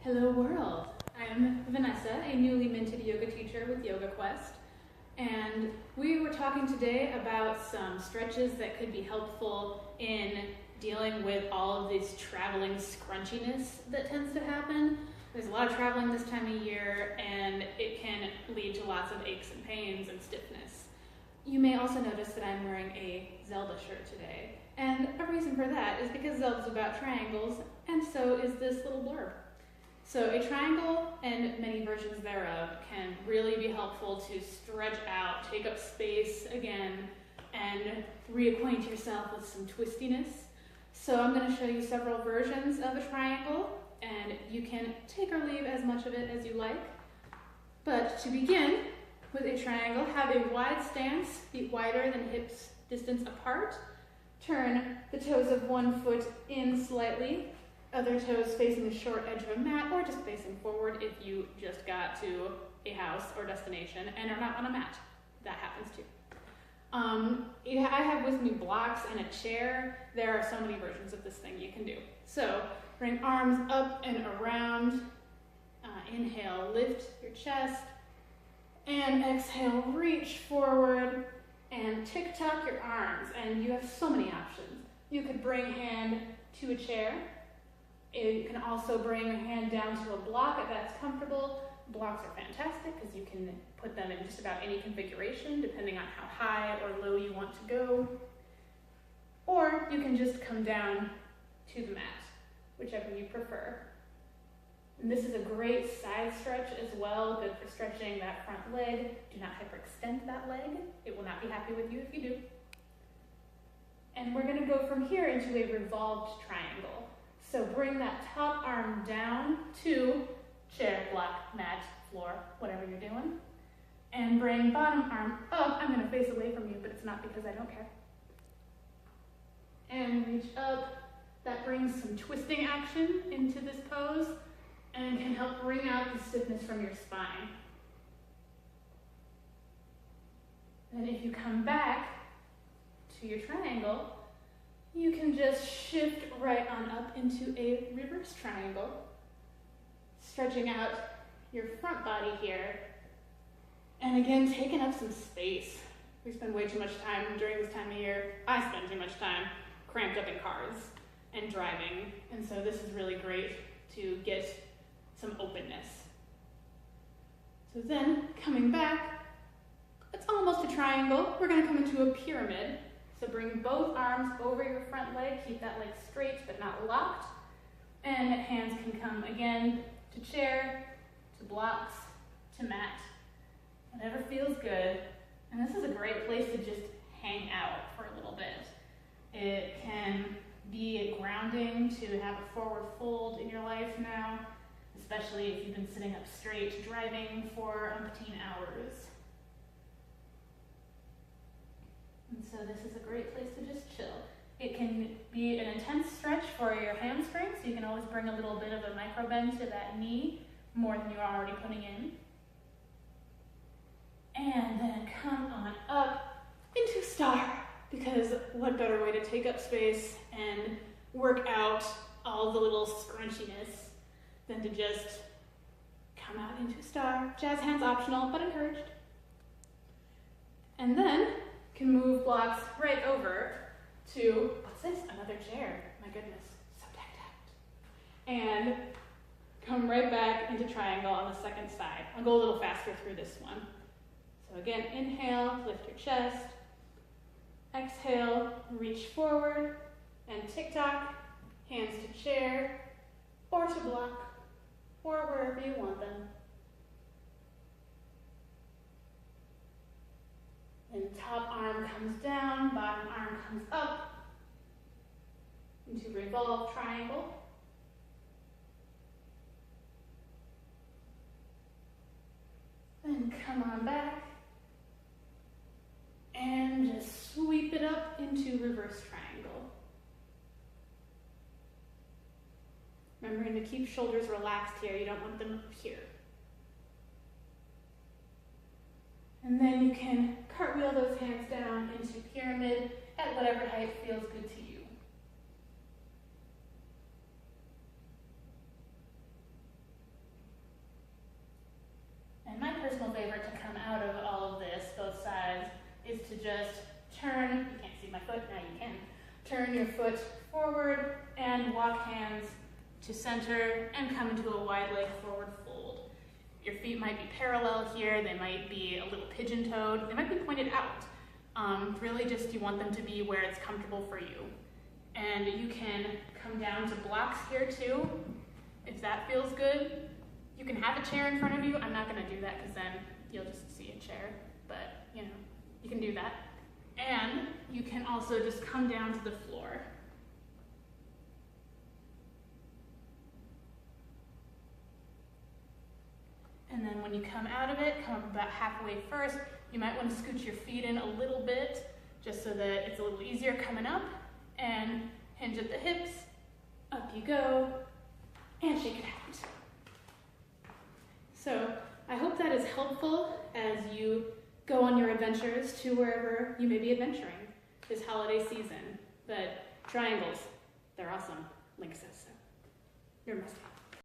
Hello world! I'm Vanessa, a newly minted yoga teacher with Yoga Quest, and we were talking today about some stretches that could be helpful in dealing with all of this traveling scrunchiness that tends to happen. There's a lot of traveling this time of year, and it can lead to lots of aches and pains and stiffness. You may also notice that I'm wearing a Zelda shirt today, and a reason for that is because Zelda's about triangles, and so is this little blurb. So a triangle and many versions thereof can really be helpful to stretch out, take up space again, and reacquaint yourself with some twistiness. So I'm going to show you several versions of a triangle, and you can take or leave as much of it as you like. But to begin with a triangle, have a wide stance, feet wider than hips distance apart. Turn the toes of one foot in slightly, other toes facing the short edge of a mat, or just facing forward if you just got to a house or destination and are not on a mat. That happens too. I have with me blocks and a chair. There are so many versions of this thing you can do. So bring arms up and around. Inhale, lift your chest. And exhale, reach forward and tick-tock your arms. And you have so many options. You could bring hand to a chair. You can also bring your hand down to a block if that's comfortable. Blocks are fantastic because you can put them in just about any configuration depending on how high or low you want to go. Or you can just come down to the mat, whichever you prefer. And this is a great side stretch as well, good for stretching that front leg. Do not hyperextend that leg. It will not be happy with you if you do. And we're going to go from here into a revolved triangle. So bring that top arm down to chair, block, mat, floor, whatever you're doing. And bring bottom arm up. I'm going to face away from you, but it's not because I don't care. And reach up. That brings some twisting action into this pose and can help bring out the stiffness from your spine. And if you come back to your triangle, you can just shift right on up into a reverse triangle, stretching out your front body here, and again, taking up some space. We spend way too much time during this time of year. I spend too much time cramped up in cars and driving, and so this is really great to get some openness. So then, coming back, it's almost a triangle. We're going to come into a pyramid. So bring both arms over your front leg, keep that leg straight but not locked. And hands can come again to chair, to blocks, to mat, whatever feels good. And this is a great place to just hang out for a little bit. It can be grounding to have a forward fold in your life now, especially if you've been sitting up straight driving for umpteen hours. And so this is a great place to just chill. It can be an intense stretch for your hamstrings, so you can always bring a little bit of a micro bend to that knee, more than you're already putting in. And then come on up into star, because what better way to take up space and work out all the little scrunchiness than to just come out into star. Jazz hands optional, but encouraged. And then can move blocks right over to, what's this? Another chair. My goodness, so tact. And come right back into triangle on the second side. I'll go a little faster through this one. So again, inhale, lift your chest. Exhale, reach forward and tick-tock, hands to chair or to block or wherever you want them. And top arm comes down, bottom arm comes up into revolved triangle. Then come on back and just sweep it up into reverse triangle. Remembering to keep shoulders relaxed here, you don't want them here. And then you can cartwheel those hands down into pyramid at whatever height feels good to you. . just turn, you can't see my foot, now you can. Turn your foot forward and walk hands to center and come into a wide leg forward fold. Your feet might be parallel here, they might be a little pigeon-toed, they might be pointed out. Really just you want them to be where it's comfortable for you. And you can come down to blocks here too, if that feels good. You can have a chair in front of you. I'm not gonna do that because then you'll just see a chair, but you know, you can do that. And you can also just come down to the floor. And then when you come out of it, come up about halfway first. You might want to scooch your feet in a little bit, just so that it's a little easier coming up. And hinge at the hips, up you go, and shake it out. So I hope that is helpful as you go on your adventures to wherever you may be adventuring this holiday season. But triangles, they're awesome, Link says so. You're must have.